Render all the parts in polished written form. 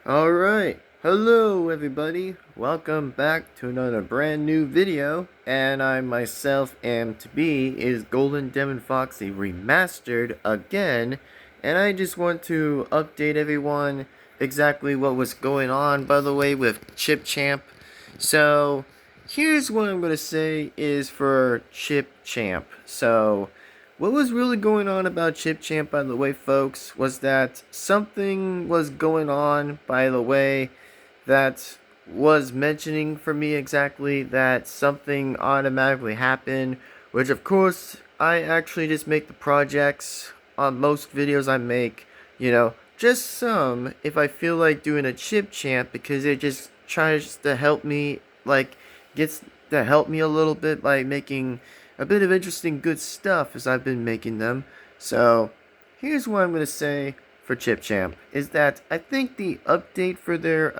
Alright, hello everybody, welcome back to another brand new video, and I myself am to be is Golden Devin-Foxy remastered again, and I just want to update everyone exactly what was going on, by the way, with Clipchamp. So, here's what I'm going to say is for Clipchamp. So, what was really going on about Clipchamp, by the way, folks, was that something was going on, by the way, that was mentioning for me exactly that something automatically happened, which of course, I actually just make the projects on most videos I make, just some if I feel like doing a Clipchamp because it just tries to help me, gets to help me a little bit by making a bit of interesting good stuff as I've been making them. So here's what I'm going to say for Clipchamp is that I think the update for their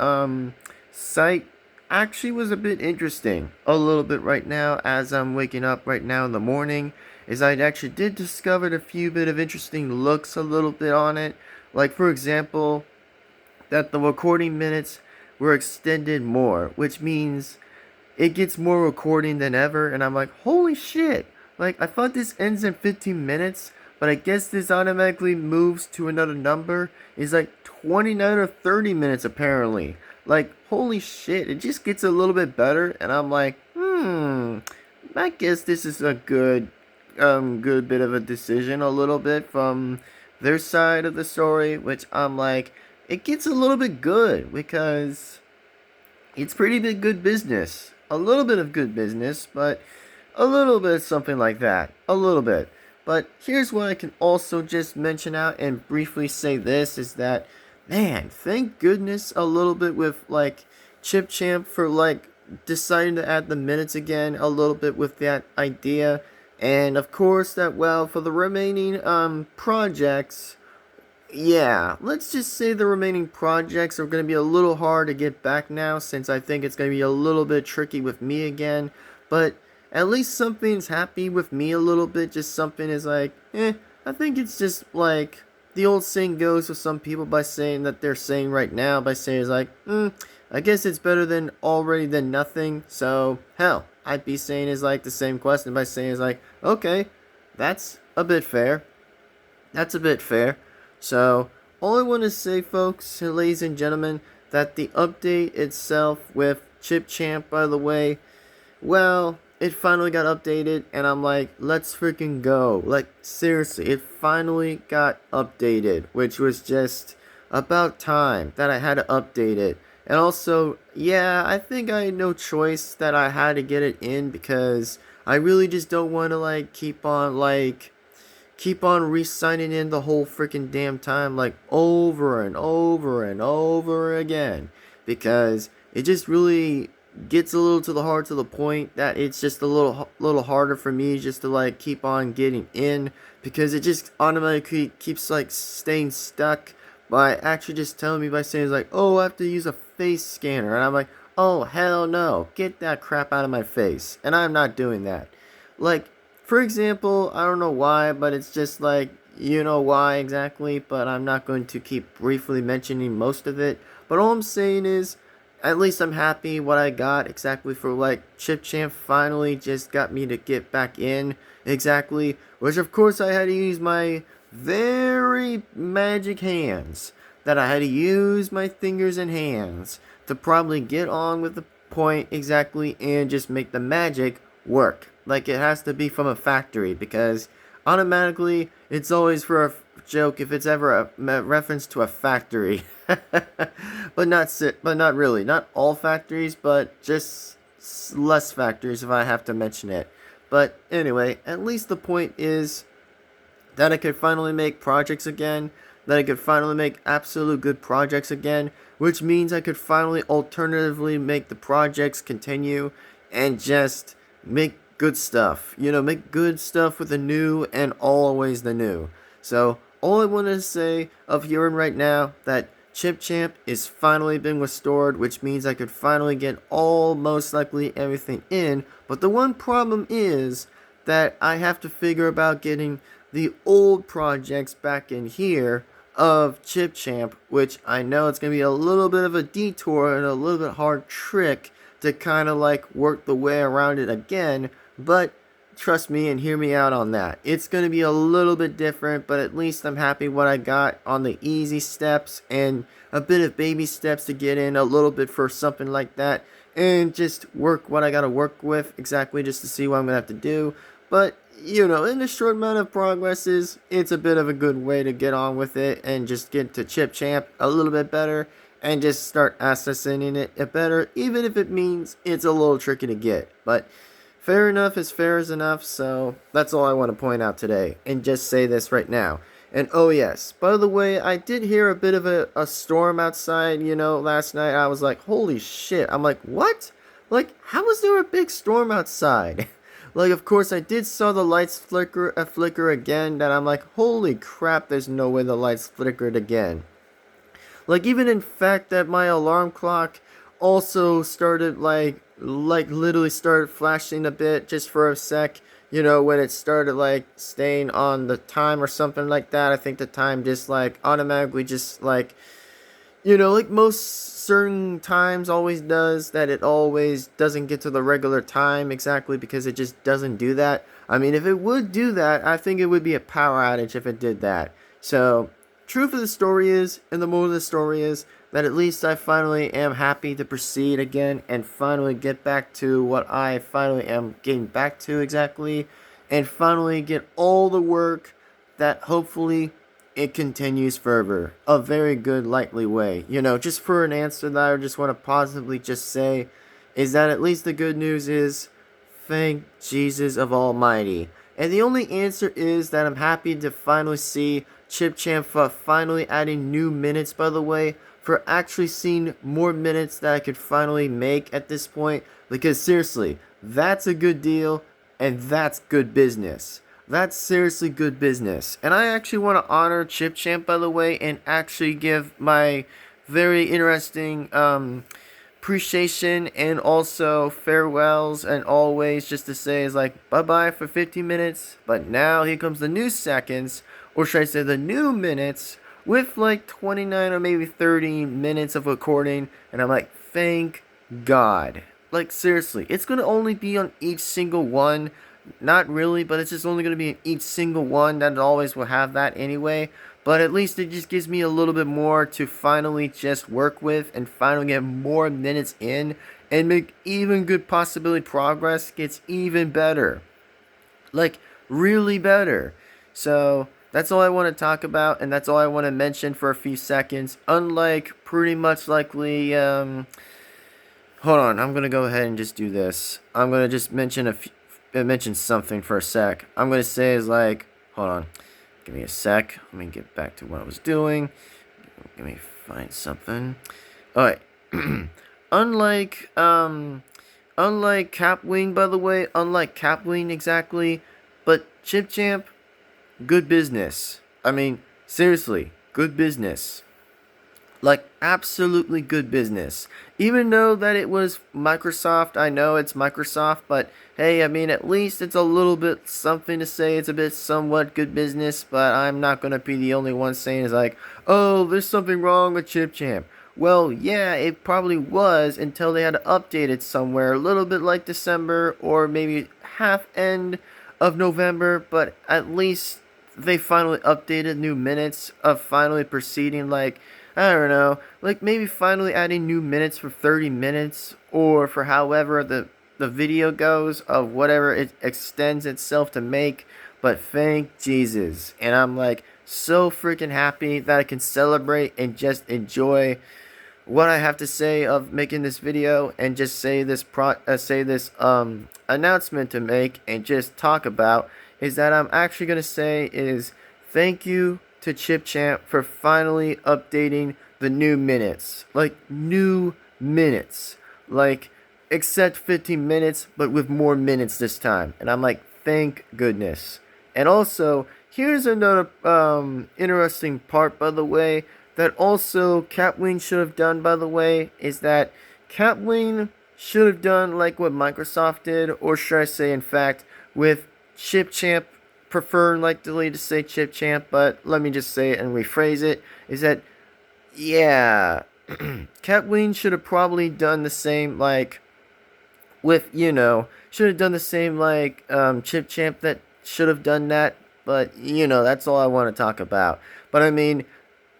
site actually was a bit interesting. A little bit right now as I'm waking up right now in the morning is I actually did discover a few bit of interesting looks a little bit on it. Like for example, that the recording minutes were extended more, which means it gets more recording than ever, and I'm like, holy shit! Like, I thought this ends in 15 minutes, but I guess this automatically moves to another number. It's like 29 or 30 minutes, apparently. Like, holy shit, it just gets a little bit better, and I'm like, I guess this is a good bit of a decision, a little bit from their side of the story, which I'm like, it gets a little bit good, because it's pretty big good business. A little bit of good business, but a little bit of something like that. A little bit. But here's what I can also just mention out and briefly say this is that, man, thank goodness a little bit with like Clipchamp for like deciding to add the minutes again a little bit with that idea. And of course that, well, for the remaining projects, yeah, let's just say the remaining projects are going to be a little hard to get back now since I think it's going to be a little bit tricky with me again. But at least something's happy with me a little bit. Just something is like, I think it's just like the old saying goes with some people by saying that they're saying right now by saying is like, I guess it's better than already than nothing. So, hell, I'd be saying is like the same question by saying is like, okay, that's a bit fair. That's a bit fair. So, all I want to say, folks, ladies and gentlemen, that the update itself with Clipchamp, by the way, well, it finally got updated, and I'm like, let's freaking go. Like, seriously, it finally got updated, which was just about time that I had to update it. And also, yeah, I think I had no choice that I had to get it in because I really just don't want to, keep on re-signing in the whole freaking damn time, like over and over and over again, because it just really gets a little to the heart to the point that it's just a little harder for me just to like keep on getting in because it just automatically keeps like staying stuck by actually just telling me by saying it's like, oh, I have to use a face scanner, and I'm like, oh hell no, get that crap out of my face, and I'm not doing that. Like, for example, I don't know why, but it's just like, you know why exactly, but I'm not going to keep briefly mentioning most of it. But all I'm saying is, at least I'm happy what I got exactly for like Clipchamp finally just got me to get back in exactly, which of course I had to use my very magic hands, that I had to use my fingers and hands to probably get on with the point exactly and just make the magic work. Like it has to be from a factory because automatically it's always for a joke if it's ever a reference to a factory. But not really. Not all factories, but just less factories if I have to mention it. But anyway, at least the point is that I could finally make projects again, that I could finally make absolute good projects again, which means I could finally alternatively make the projects continue and just make good stuff. Make good stuff with the new and always the new. So, all I want to say of here and right now that Clipchamp is finally been restored, which means I could finally get all most likely everything in. But the one problem is that I have to figure about getting the old projects back in here of Clipchamp, which I know it's going to be a little bit of a detour and a little bit hard trick to kind of like work the way around it again, but trust me and hear me out on that. It's going to be a little bit different, but at least I'm happy what I got on the easy steps and a bit of baby steps to get in a little bit for something like that and just work what I got to work with exactly just to see what I'm going to have to do. But, you know, in the short amount of progresses, it's a bit of a good way to get on with it and just get to Clipchamp a little bit better and just start accessing it better, even if it means it's a little tricky to get. But fair enough is fair as enough, so that's all I want to point out today, and just say this right now. And oh yes, by the way, I did hear a bit of a storm outside, you know, last night. I was like, holy shit. I'm like, what? Like, how was there a big storm outside? Like, of course, I did saw the lights flicker again, that I'm like, holy crap, there's no way the lights flickered again. Like, even in fact that my alarm clock also started, like literally started flashing a bit just for a sec, you know, when it started, like, staying on the time or something like that. I think the time just, like, automatically just, like, you know, like most certain times always does, that it always doesn't get to the regular time exactly because it just doesn't do that. I mean, if it would do that, I think it would be a power outage if it did that. So, truth of the story is, and the moral of the story is, that at least I finally am happy to proceed again and finally get back to what I finally am getting back to exactly, and finally get all the work that hopefully it continues further. A very good, likely way. You know, just for an answer that I just want to positively just say is that at least the good news is, thank Jesus of Almighty. And the only answer is that I'm happy to finally see Clipchamp finally adding new minutes, by the way, for actually seeing more minutes that I could finally make at this point. Because seriously, that's a good deal, and that's good business. That's seriously good business. And I actually want to honor Clipchamp, by the way, and actually give my very interesting appreciation and also farewells and always just to say is like bye-bye for 15 minutes. But now here comes the new seconds, or should I say the new minutes, with like 29 or maybe 30 minutes of recording. And I'm like, thank God. Like, seriously, it's going to only be on each single one. Not really, but it's just only going to be in each single one. That it always will have that anyway. But at least it just gives me a little bit more to finally just work with and finally get more minutes in and make even good possibility progress gets even better. Like, really better. So, that's all I want to talk about, and that's all I want to mention for a few seconds. Unlike pretty much likely, hold on, I'm going to go ahead and just do this. I'm going to just mention something for a sec. I'm going to say is like, hold on, give me a sec. Let me get back to what I was doing. Let me find something. Alright. unlike Capwing, by the way, unlike Capwing exactly, but Clipchamp, good business. I mean, seriously, good business. Like, absolutely good business. Even though that it was Microsoft, I know it's Microsoft, but hey, I mean, at least it's a little bit something to say. It's a bit somewhat good business, but I'm not going to be the only one saying it's like, oh, there's something wrong with Clipchamp. Well, yeah, it probably was until they had to update it somewhere, a little bit like December or maybe half end of November, but at least they finally updated new minutes of finally proceeding, like, I don't know, like maybe finally adding new minutes for 30 minutes or for however the video goes of whatever it extends itself to make. But thank Jesus. And I'm like so freaking happy that I can celebrate and just enjoy what I have to say of making this video and just say this announcement to make and just talk about is that I'm actually going to say is thank you to Clipchamp for finally updating the new minutes. Like, new minutes. Like, except 15 minutes, but with more minutes this time. And I'm like, thank goodness. And also, here's another interesting part, by the way, that also Capwing should have done, by the way, is that Capwing should have done like what Microsoft did, or should I say, in fact, with Clipchamp prefer likely to say Clipchamp, but let me just say it and rephrase it, is that, yeah, Catween should have probably done the same, like, with, should have done the same, like, Clipchamp that should have done that, but, that's all I want to talk about. But, I mean,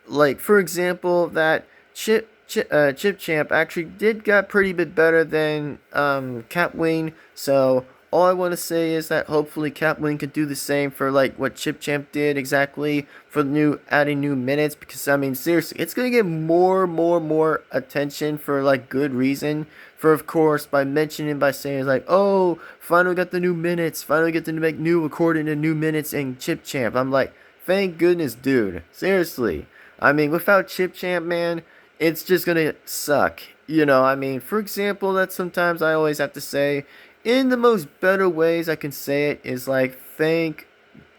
like, for example, that Clipchamp actually did got pretty bit better than Catween. So all I want to say is that hopefully Catween could do the same for like what Clipchamp did exactly for adding new minutes. Because I mean seriously, it's gonna get more attention for like good reason. For of course by mentioning by saying like, oh, finally got the new minutes, finally get to make new recording and new minutes in Clipchamp. I'm like, thank goodness, dude. Seriously. I mean, without Clipchamp, man, it's just gonna suck. I mean, for example, that sometimes I always have to say, in the most better ways I can say it, is like, thank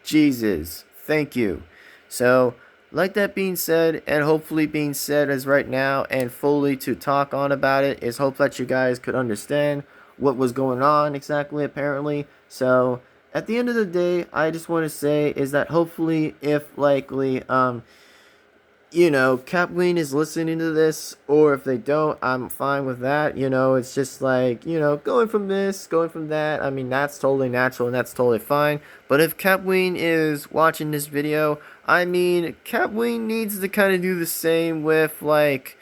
Jesus. Thank you. So, like that being said, and hopefully being said as right now, and fully to talk on about it, is hope that you guys could understand what was going on exactly, apparently. So, at the end of the day, I just want to say is that hopefully, if likely, Catween is listening to this, or if they don't, I'm fine with that. It's just like, going from this, going from that. I mean, that's totally natural and that's totally fine. But if Catween is watching this video, I mean, Catween needs to kind of do the same with, like,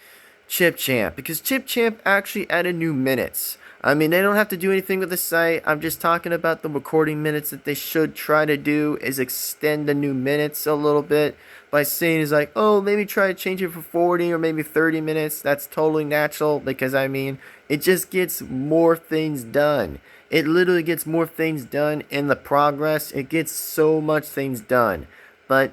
Clipchamp, because Clipchamp actually added new minutes. I mean, they don't have to do anything with the site. I'm just talking about the recording minutes that they should try to do is extend the new minutes a little bit by saying is like, oh, maybe try to change it for 40 or maybe 30 minutes. That's totally natural because, I mean, it just gets more things done. It literally gets more things done in the progress. It gets so much things done. But,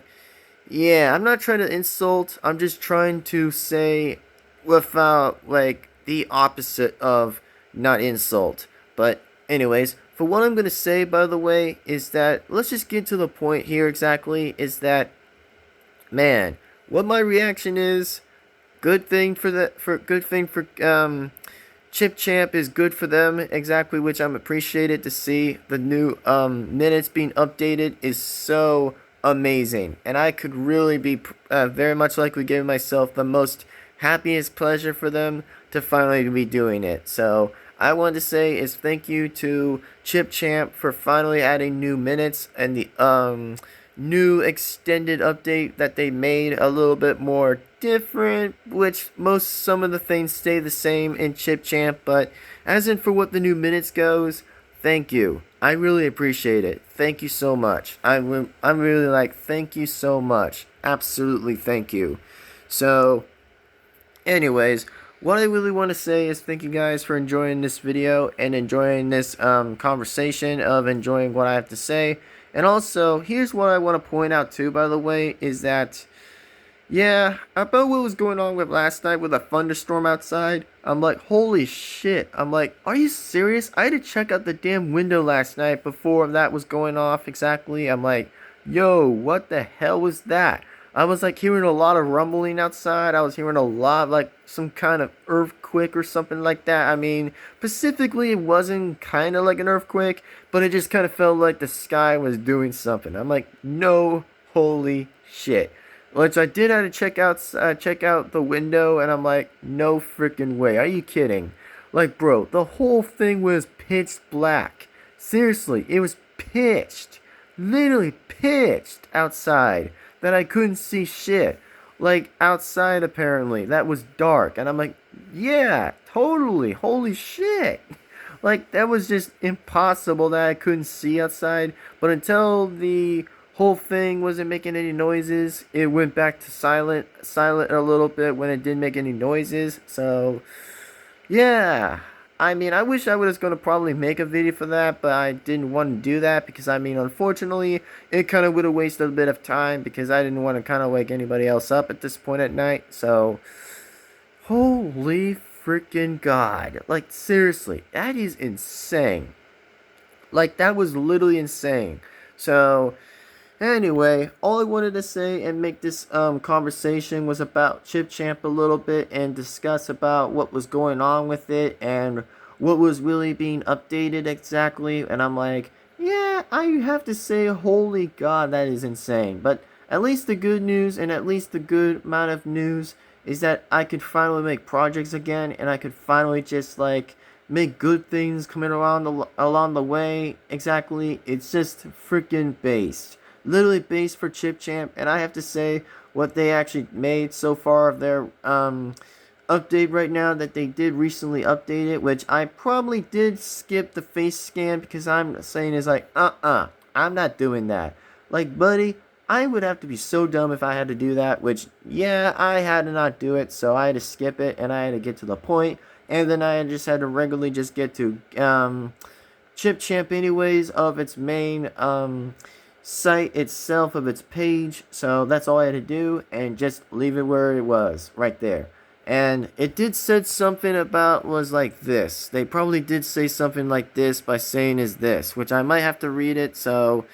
yeah, I'm not trying to insult. I'm just trying to say without, like, the opposite of not insult. But anyways, for what I'm going to say, by the way, is that let's just get to the point here exactly, is that, man, what my reaction is, good thing for Clipchamp is good for them exactly, which I'm appreciated to see. The new minutes being updated is so amazing, and I could really be very much likely giving myself the most happiest pleasure for them to finally be doing it. So I wanted to say is thank you to Clipchamp for finally adding new minutes and the new extended update that they made a little bit more different, which some of the things stay the same in Clipchamp, but as in for what the new minutes goes, thank you. I really appreciate it. Thank you so much. I'm really like, thank you so much. Absolutely thank you. So, anyways, what I really want to say is thank you guys for enjoying this video and enjoying this conversation of enjoying what I have to say. And also, here's what I want to point out too, by the way, is that, yeah, about what was going on with last night with a thunderstorm outside, I'm like, holy shit. I'm like, are you serious? I had to check out the damn window last night before that was going off exactly. I'm like, yo, what the hell was that? I was like hearing a lot of rumbling outside. I was hearing a lot like some kind of earthquake or something like that. I mean, specifically it wasn't kind of like an earthquake, but it just kind of felt like the sky was doing something. I'm like, no, holy shit. Which I did have to check out the window, and I'm like, no freaking way. Are you kidding? Like, bro, the whole thing was pitch black. Seriously, it was pitched. Literally pitched outside. That I couldn't see shit. Like, outside, apparently. That was dark. And I'm like, yeah, totally. Holy shit. Like, that was just impossible that I couldn't see outside. But until the whole thing wasn't making any noises, it went back to silent a little bit when it didn't make any noises. So, yeah. I mean, I wish I was going to probably make a video for that, but I didn't want to do that because, I mean, unfortunately, it kind of would have wasted a bit of time because I didn't want to kind of wake anybody else up at this point at night. So, holy freaking God. Like, seriously, that is insane. Like, that was literally insane. So, anyway, all I wanted to say and make this conversation was about Clipchamp a little bit and discuss about what was going on with it and what was really being updated exactly. And I'm like, yeah, that I have to say, holy god, that is insane. But at least the good news, and at least the good amount of news, is that I could finally make projects again, and I could finally just like make good things coming along the way. Exactly, it's just freaking based, literally based for Clipchamp, and I have to say what they actually made so far of their update right now, that they did recently update it, which I probably did skip the face scan because I'm saying is like, I'm not doing that. Like, buddy, I would have to be so dumb if I had to do that, which, yeah, I had to not do it, so I had to skip it, and I had to get to the point, and then I just had to regularly just get to, Clipchamp anyways, of its main, site itself, of its page, so that's all I had to do, and just leave it where it was, right there. And it did said something about was like this. They probably did say something like this by saying is this, which I might have to read it. So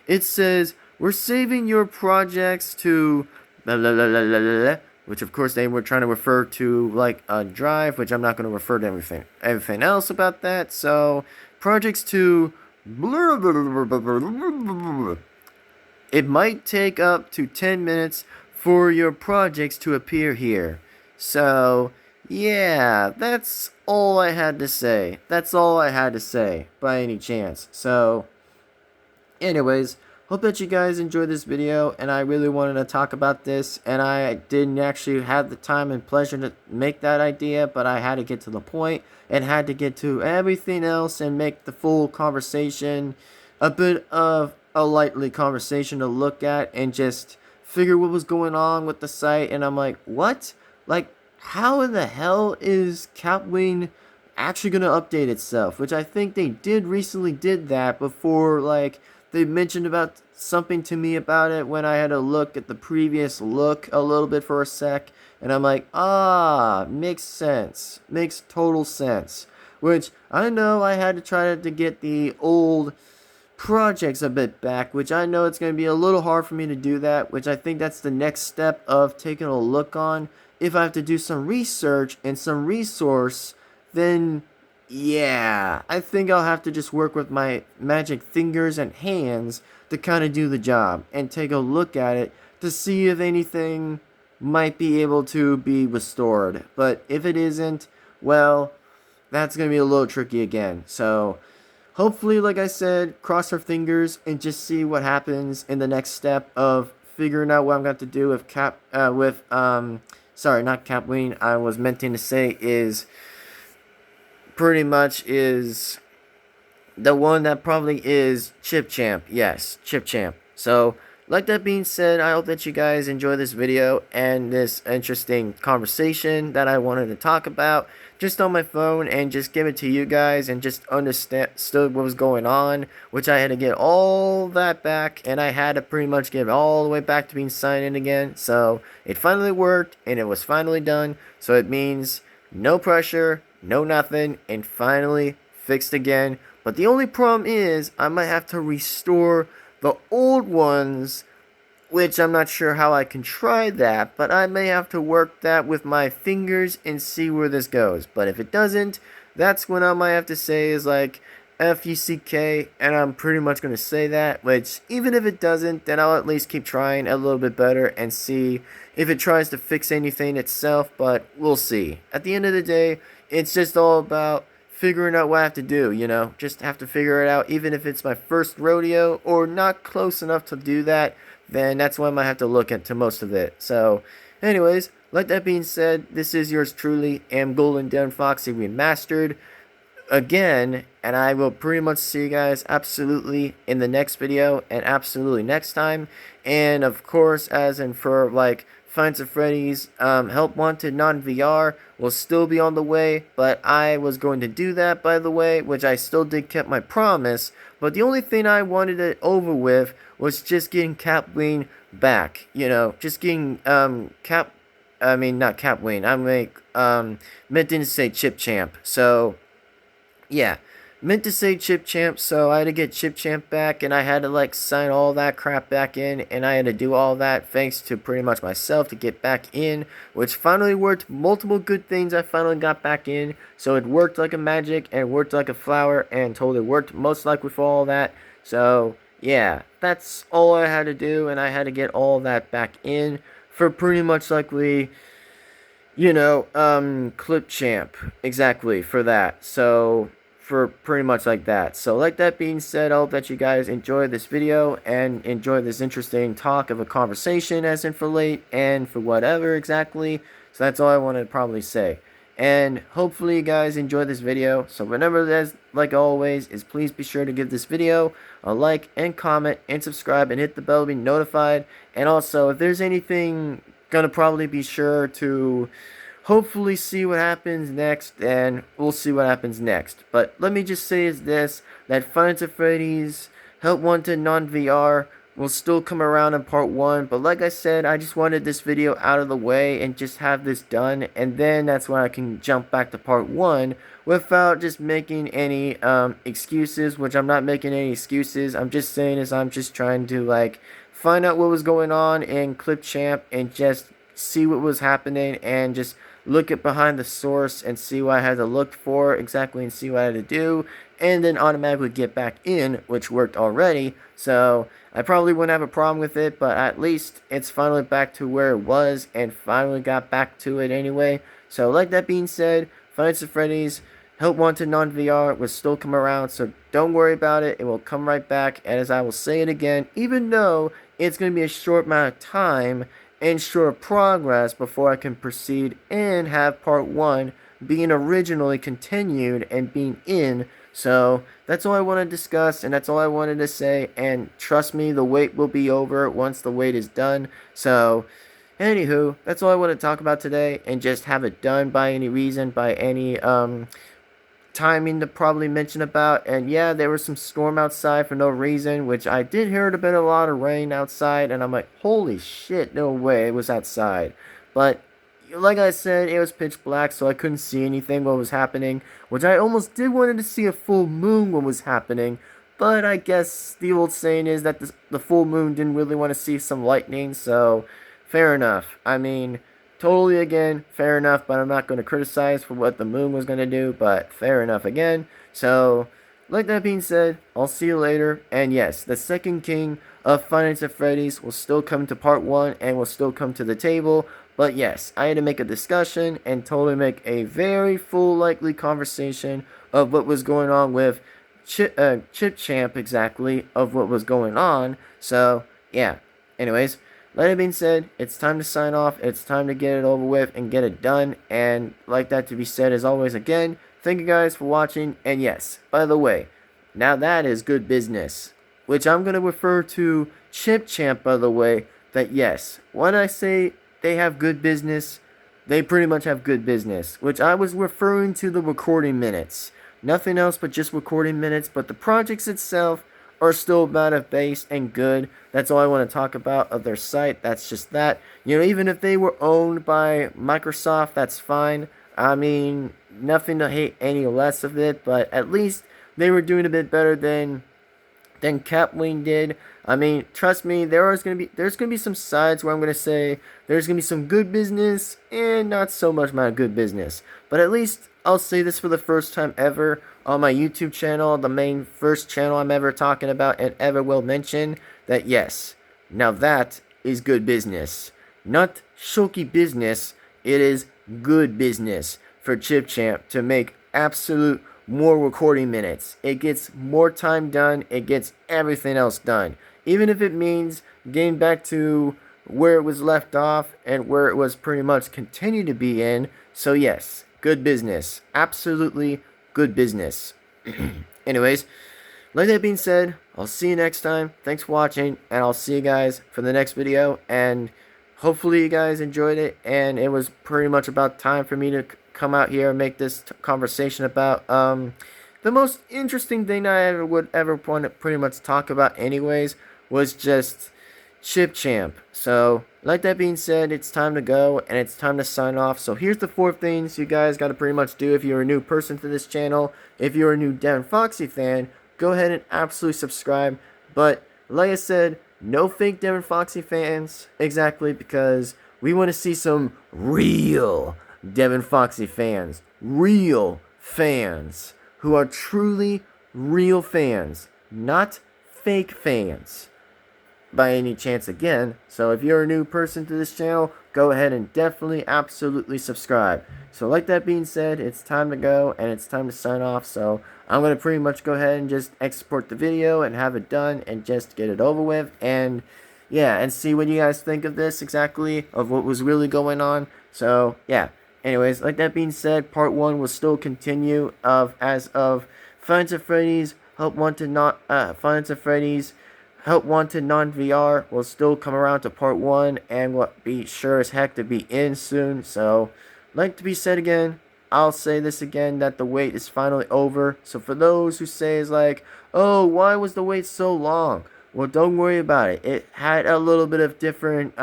it says, we're saving your projects to blah, blah, blah, blah, blah, blah, which of course they were trying to refer to like a drive, which I'm not going to refer to everything else about that. So projects to blah, blah, blah, blah, blah, blah. It might take up to 10 minutes for your projects to appear here. So, yeah, that's all I had to say. That's all I had to say, by any chance. So, anyways, hope that you guys enjoyed this video, and I really wanted to talk about this, and I didn't actually have the time and pleasure to make that idea, but I had to get to the point, and had to get to everything else, and make the full conversation a bit of a lightly conversation to look at, and just figure what was going on with the site, and I'm like, what? Like, how in the hell is Capwing actually going to update itself? Which I think they recently did that before, like, they mentioned about something to me about it when I had to look at the previous look a little bit for a sec. And I'm like, makes sense. Makes total sense. Which, I know I had to try to get the old projects a bit back, which I know it's going to be a little hard for me to do that, which I think that's the next step of taking a look on. If I have to do some research and some resource, then yeah, I think I'll have to just work with my magic fingers and hands to kind of do the job and take a look at it to see if anything might be able to be restored. But if it isn't, well, that's going to be a little tricky again. So hopefully, like I said, cross our fingers and just see what happens in the next step of figuring out what I'm going to do with sorry, not Capwing, I was meant to say is pretty much is the one that probably is Clipchamp. Yes, Clipchamp. So, like that being said, I hope that you guys enjoy this video and this interesting conversation that I wanted to talk about just on my phone and just give it to you guys and just understood what was going on, which I had to get all that back, and I had to pretty much get all the way back to being signed in again. So it finally worked and it was finally done. So it means no pressure, no nothing, and finally fixed again. But the only problem is I might have to restore the old ones, which I'm not sure how I can try that, but I may have to work that with my fingers and see where this goes. But if it doesn't, that's when I might have to say is like F-U-C-K, and I'm pretty much going to say that, which even if it doesn't, then I'll at least keep trying a little bit better and see if it tries to fix anything itself, but we'll see. At the end of the day, it's just all about figuring out what I have to do, you know, just have to figure it out, even if it's my first rodeo or not close enough to do that, then that's when I might have to look into most of it. So, anyways, like that being said, this is yours truly, Golden Devin-Foxy Remastered again, and I will pretty much see you guys absolutely in the next video and absolutely next time. And of course, as in for like Find Some Freddy's Help Wanted non-VR will still be on the way, but I was going to do that, by the way, which I still did keep my promise. But the only thing I wanted it over with was just getting Capwing back, you know, just getting not Capwing, meant to say Clipchamp. So yeah, meant to say Clipchamp, so I had to get Clipchamp back, and I had to like sign all that crap back in, and I had to do all that thanks to pretty much myself to get back in, which finally worked. Multiple good things I finally got back in, so it worked like a magic and worked like a flower and totally worked most likely for all that. So, yeah, that's all I had to do, and I had to get all that back in for pretty much likely, Clipchamp. Exactly, for that. So, for pretty much like that. So, like that being said, I hope that you guys enjoyed this video and enjoyed this interesting talk of a conversation as in for late and for whatever exactly. So, that's all I wanted to probably say. And hopefully you guys enjoyed this video. So remember, as like always, is please be sure to give this video a like and comment and subscribe and hit the bell to be notified. And also, if there's anything, gonna probably be sure to hopefully see what happens next, and we'll see what happens next. But let me just say is this, that Five Nights at Freddy's Help Wanted non-VR will still come around in part 1, but like I said, I just wanted this video out of the way and just have this done, and then that's when I can jump back to part 1 without just making any excuses, which I'm not making any excuses. I'm just saying is I'm just trying to like find out what was going on in Clipchamp and just see what was happening and just look at behind the source and see what I had to look for exactly and see what I had to do, and then automatically get back in, which worked already. So I probably wouldn't have a problem with it, but at least it's finally back to where it was and finally got back to it anyway. So like that being said, Five Nights at Freddy's Help Wanted non-VR will still come around, so don't worry about it. It will come right back, and as I will say it again, even though it's going to be a short amount of time and short progress before I can proceed and have part 1 being originally continued and being in. So that's all I want to discuss, and that's all I wanted to say, and trust me, the wait will be over once the wait is done. So anywho, that's all I want to talk about today, and just have it done by any reason, by any timing to probably mention about. And yeah, there was some storm outside for no reason, which I did hear it a bit, a lot of rain outside, and I'm like, holy shit, no way it was outside. But like I said, it was pitch black, so I couldn't see anything what was happening, which I almost did wanted to see a full moon what was happening, but I guess the old saying is that the full moon didn't really want to see some lightning, so fair enough. I mean, totally again, fair enough, but I'm not going to criticize for what the moon was going to do, but fair enough again. So, like that being said, I'll see you later, and yes, the second king of Five Nights at Freddy's will still come to part 1 and will still come to the table. But yes, I had to make a discussion and totally make a very full likely conversation of what was going on with Clipchamp exactly, of what was going on. So, yeah. Anyways, that being said, it's time to sign off. It's time to get it over with and get it done. And like that to be said, as always, again, thank you guys for watching. And yes, by the way, now that is good business, which I'm going to refer to Clipchamp, by the way, that yes, when I say they have good business, they pretty much have good business, which I was referring to the recording minutes. Nothing else but just recording minutes, but the projects itself are still about a base and good. That's all I want to talk about of their site. That's just that. Even if they were owned by Microsoft, that's fine. I mean, nothing to hate any less of it, but at least they were doing a bit better than Kathleen did. I mean, trust me, there's gonna be some sides where I'm gonna say there's gonna be some good business and not so much my good business. But at least I'll say this for the first time ever on my YouTube channel, the main first channel I'm ever talking about and ever will mention, that yes, now that is good business. Not shoky business, it is good business for Clipchamp to make absolute more recording minutes. It gets more time done, it gets everything else done. Even if it means getting back to where it was left off and where it was pretty much continued to be in. So yes, good business. Absolutely good business. Anyways, like that being said, I'll see you next time. Thanks for watching, and I'll see you guys for the next video. And hopefully you guys enjoyed it, and it was pretty much about time for me to come out here and make this conversation about the most interesting thing I would ever want to pretty much talk about anyways was just Clipchamp. So, like that being said, it's time to go and it's time to sign off. So here's the 4 things you guys got to pretty much do if you're a new person to this channel. If you're a new Devin-Foxy fan, go ahead and absolutely subscribe. But like I said, no fake Devin-Foxy fans, exactly, because we want to see some real Devin-Foxy fans. Real fans who are truly real fans, not fake fans by any chance again. So if you're a new person to this channel, go ahead and definitely, absolutely subscribe. So like that being said, it's time to go and it's time to sign off. So I'm going to pretty much go ahead and just export the video and have it done and just get it over with. And yeah, and see what you guys think of this exactly, of what was really going on. So yeah, anyways, like that being said, part 1 will still continue as of Five Nights at Freddy's Help Wanted Help Wanted Non-VR will still come around to part 1 and will be sure as heck to be in soon. So, like to be said again, I'll say this again, that the wait is finally over. So for those who say is like, oh, why was the wait so long? Well, don't worry about it. It had a little bit of different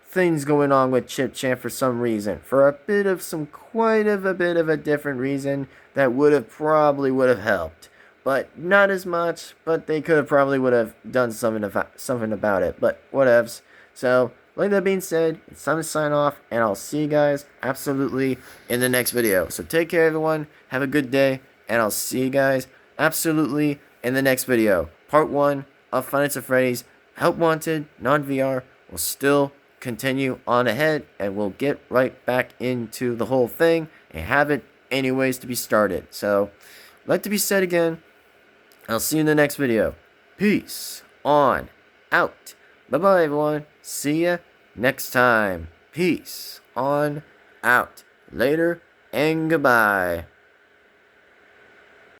things going on with Clipchamp for some reason. For a bit of quite a bit of a different reason that probably would have helped. But not as much, but they probably would have done something about it, but whatevs. So, like that being said, it's time to sign off, and I'll see you guys absolutely in the next video. So take care, everyone, have a good day, and I'll see you guys absolutely in the next video. Part 1 of Five Nights at Freddy's Help Wanted Non-VR will still continue on ahead, and we'll get right back into the whole thing, and have it anyways to be started. So, like to be said again, I'll see you in the next video. Peace on out. Bye-bye, everyone. See ya next time. Peace on out. Later and goodbye.